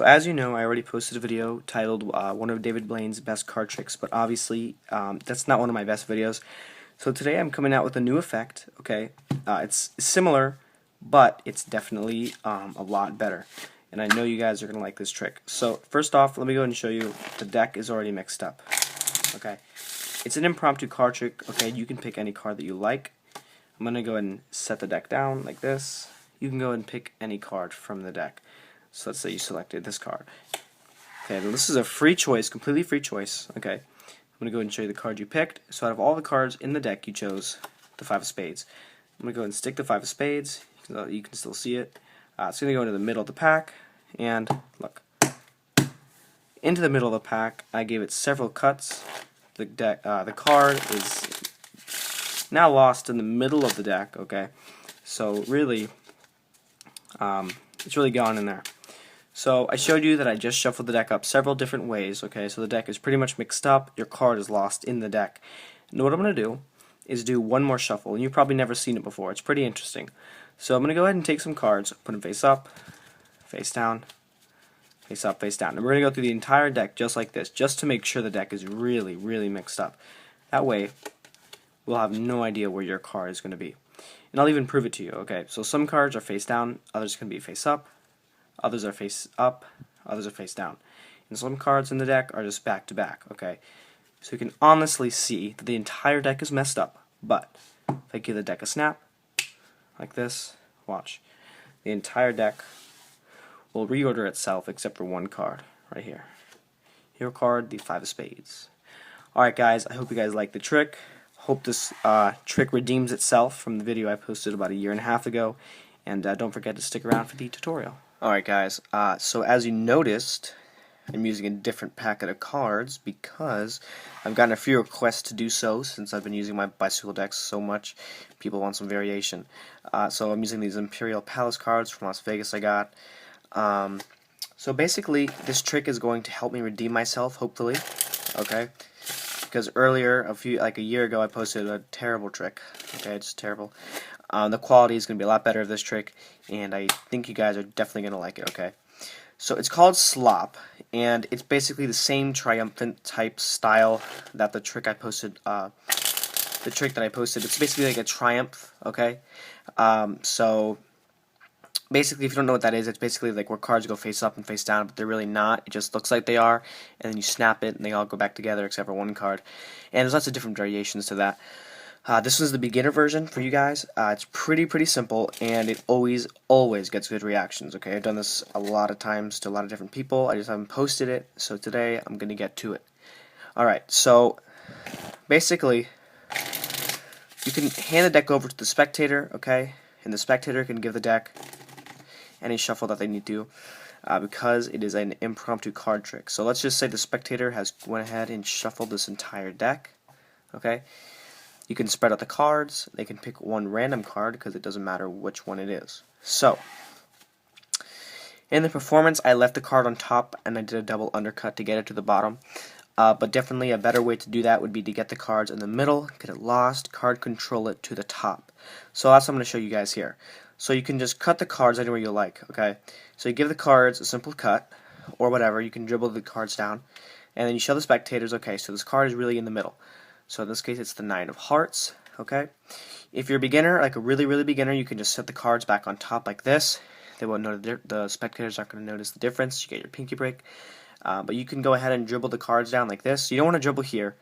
as you know, I already posted a video titled one of David Blaine's best card tricks, but obviously that's not one of my best videos. So today I'm coming out with a new effect, okay? It's similar, but it's definitely a lot better. And I know you guys are going to like this trick. So first off, let me go ahead and show you the deck is already mixed up, okay? It's an impromptu card trick, okay? You can pick any card that you like. I'm going to go ahead and set the deck down like this. You can go ahead and pick any card from the deck. So let's say you selected this card. Okay, well, this is a free choice, completely free choice. Okay, I'm going to go ahead and show you the card you picked. So out of all the cards in the deck, you chose the 5 of spades. I'm going to go ahead and stick the 5 of spades. You can still see it. It's going to go into the middle of the pack, and look. Into the middle of the pack, I gave it several cuts. The card is now lost in the middle of the deck, okay? So really, it's really gone in there. So I showed you that I just shuffled the deck up several different ways, okay? So the deck is pretty much mixed up, your card is lost in the deck. And what I'm going to do is do one more shuffle, and you've probably never seen it before. It's pretty interesting. So I'm going to go ahead and take some cards, put them face up, face down, face up, face down. And we're going to go through the entire deck just like this, just to make sure the deck is really, really mixed up. That way, we'll have no idea where your card is going to be. And I'll even prove it to you, okay? So some cards are face down, others can be face up, others are face up, others are face down. And some cards in the deck are just back to back, okay? So you can honestly see that the entire deck is messed up, but if I give the deck a snap, like this, watch. The entire deck will reorder itself except for one card, right here. Your card, the 5 of spades. Alright guys, I hope you guys like the trick. Hope this trick redeems itself from the video I posted about a year and a half ago. And don't forget to stick around for the tutorial. Alright guys, so as you noticed, I'm using a different packet of cards because I've gotten a few requests to do so since I've been using my bicycle decks so much. People want some variation. So I'm using these Imperial Palace cards from Las Vegas I got. So basically, this trick is going to help me redeem myself, hopefully. Okay? Because earlier, like a year ago, I posted a terrible trick. Okay, it's terrible. The quality is going to be a lot better of this trick, and I think you guys are definitely going to like it, okay? So it's called Slop, and it's basically the same triumphant type style that the trick I posted, it's basically like a triumph, okay? So basically, if you don't know what that is, it's basically like where cards go face up and face down, but they're really not. It just looks like they are, and then you snap it, and they all go back together except for one card. And there's lots of different variations to that. This was the beginner version for you guys. It's pretty simple, and it always gets good reactions, okay? I've done this a lot of times to a lot of different people. I just haven't posted it, so today I'm going to get to it. Alright, so basically, you can hand the deck over to the spectator, okay? And the spectator can give the deck any shuffle that they need to, because it is an impromptu card trick. So let's just say the spectator has went ahead and shuffled this entire deck, okay? You can spread out the cards. They can pick one random card because it doesn't matter which one it is. So, in the performance, I left the card on top and I did a double undercut to get it to the bottom. But definitely a better way to do that would be to get the cards in the middle, get it lost, card control it to the top. So that's what I'm going to show you guys here. So you can just cut the cards anywhere you like, okay? So you give the cards a simple cut, or whatever. You can dribble the cards down, and then you show the spectators, okay, so this card is really in the middle. So in this case, it's the 9 of hearts, okay? If you're a beginner, like a really beginner, you can just set the cards back on top like this. They won't know, the spectators aren't going to notice the difference. You get your pinky break. But you can go ahead and dribble the cards down like this. You don't want to dribble here,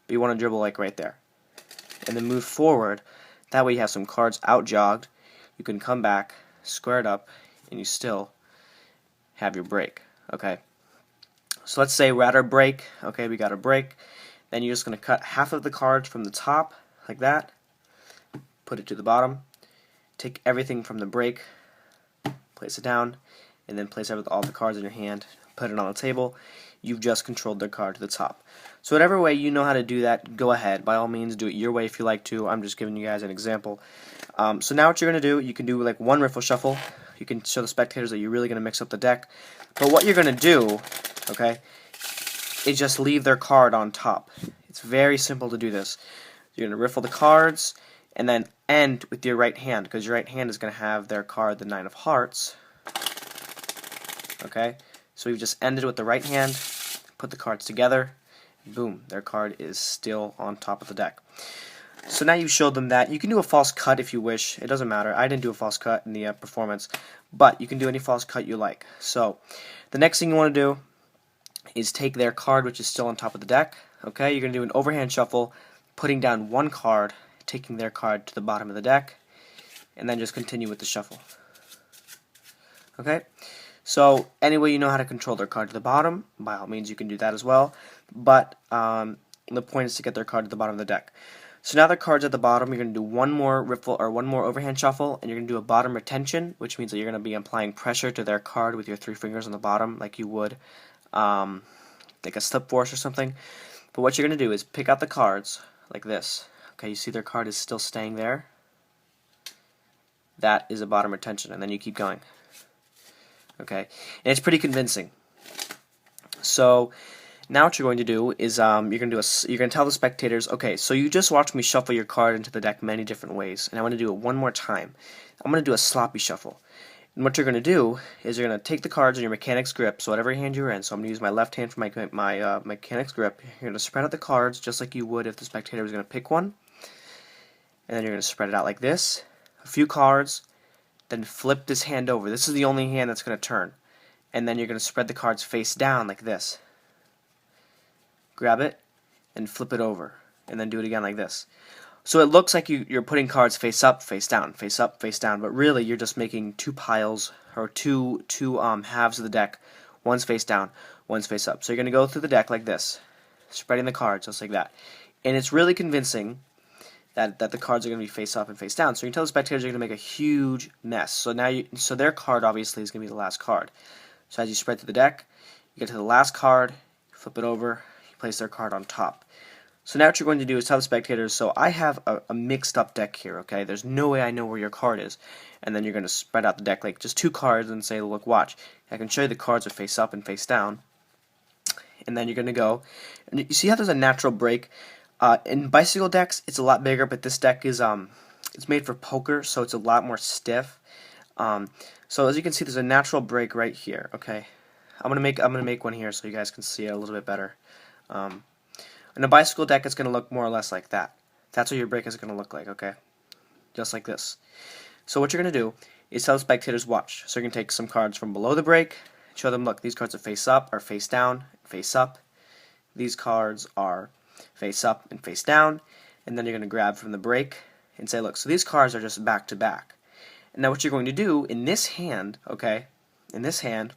but you want to dribble like right there. And then move forward. That way you have some cards out jogged. You can come back, square it up, and you still have your break, okay? So let's say we're at our break. Okay, we got a break. Then you're just going to cut half of the cards from the top, like that, put it to the bottom, take everything from the break, place it down, and then place all the cards in your hand, put it on the table. You've just controlled their card to the top. So whatever way you know how to do that, go ahead. By all means, do it your way if you like to. I'm just giving you guys an example. So now what you're going to do, you can do like one riffle shuffle. You can show the spectators that you're really going to mix up the deck. But what you're going to do, okay, is just leave their card on top. It's very simple to do this. You're going to riffle the cards and then end with your right hand, because your right hand is going to have their card, the 9 of hearts. Okay? So we've just ended with the right hand, put the cards together, boom, their card is still on top of the deck. So now you've showed them that. You can do a false cut if you wish. It doesn't matter. I didn't do a false cut in the performance, but you can do any false cut you like. So the next thing you want to do is take their card, which is still on top of the deck. Okay, you're going to do an overhand shuffle, putting down one card, taking their card to the bottom of the deck, and then just continue with the shuffle. Okay, so any way you know how to control their card to the bottom, by all means you can do that as well, but the point is to get their card to the bottom of the deck. So now their card's at the bottom, you're going to do one more riffle or one more overhand shuffle, and you're going to do a bottom retention, which means that you're going to be applying pressure to their card with your 3 fingers on the bottom, like you would like a slip force or something. But what you're going to do is pick out the cards like this. Okay, you see their card is still staying there. That is a bottom retention, and then you keep going. Okay, and it's pretty convincing. So now what you're going to do is you're going to tell the spectators, okay, so you just watched me shuffle your card into the deck many different ways, and I want to do it one more time. I'm going to do a sloppy shuffle. And what you're going to do is you're going to take the cards in your mechanics grip, so whatever hand you're in. So I'm going to use my left hand for my mechanics grip. You're going to spread out the cards just like you would if the spectator was going to pick one. And then you're going to spread it out like this. A few cards, then flip this hand over. This is the only hand that's going to turn. And then you're going to spread the cards face down like this. Grab it and flip it over, and then do it again like this. So it looks like you're putting cards face up, face down, face up, face down, but really you're just making two piles or two halves of the deck. One's face down, one's face up. So you're going to go through the deck like this, spreading the cards just like that. And it's really convincing that the cards are going to be face up and face down. So you can tell the spectators you're going to make a huge mess. So now so their card obviously is going to be the last card. So as you spread through the deck, you get to the last card, flip it over, place their card on top. So now what you're going to do is tell the spectators, so I have a mixed up deck here, okay? There's no way I know where your card is. And then you're going to spread out the deck like just 2 cards and say, look, watch. I can show you the cards are face up and face down. And then you're going to go, and you see how there's a natural break? In bicycle decks, it's a lot bigger, but this deck is it's made for poker, so it's a lot more stiff. So as you can see, there's a natural break right here, okay? I'm gonna make one here so you guys can see it a little bit better. In a bicycle deck, it's going to look more or less like that. That's what your break is going to look like, okay? Just like this. So what you're going to do is tell the spectators, watch. So you're going to take some cards from below the break, show them, look, these cards are face up, or face down, face up. These cards are face up and face down. And then you're going to grab from the break and say, look, so these cards are just back to back. And now what you're going to do in this hand, okay, in this hand,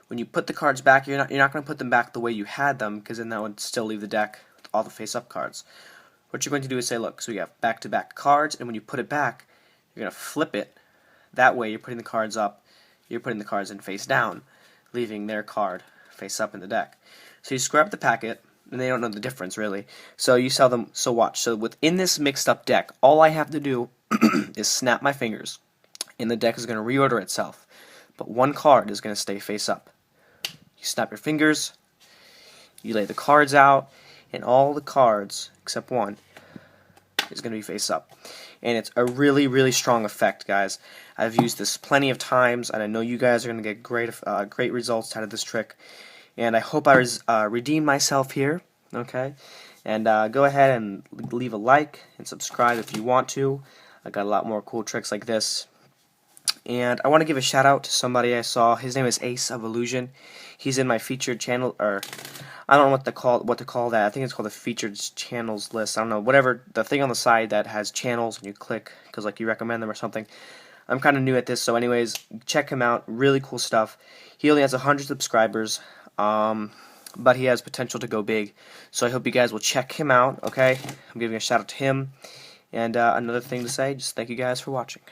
when you put the cards back, you're not going to put them back the way you had them, because then that would still leave the deck with all the face-up cards. What you're going to do is say, look, so you have back-to-back cards, and when you put it back, you're going to flip it. That way, you're putting the cards up, you're putting the cards in face down, leaving their card face up in the deck. So you scrub the packet, and they don't know the difference, really. So you tell them, so watch. So within this mixed-up deck, all I have to do is snap my fingers, and the deck is going to reorder itself. But one card is going to stay face up. You snap your fingers, you lay the cards out, and all the cards, except one, is going to be face up. And it's a really, really strong effect, guys. I've used this plenty of times, and I know you guys are going to get great results out of this trick. And I hope I redeem myself here, okay? And go ahead and leave a like and subscribe if you want to. I got a lot more cool tricks like this. And I want to give a shout out to somebody I saw. His name is Ace of Illusion. He's in my featured channel, or I don't know what to call that. I think it's called the featured channels list. I don't know, whatever, the thing on the side that has channels and you click because like you recommend them or something. I'm kind of new at this, so anyways, check him out. Really cool stuff. He only has 100 subscribers, but he has potential to go big. So I hope you guys will check him out. Okay, I'm giving a shout out to him. And another thing to say, just thank you guys for watching.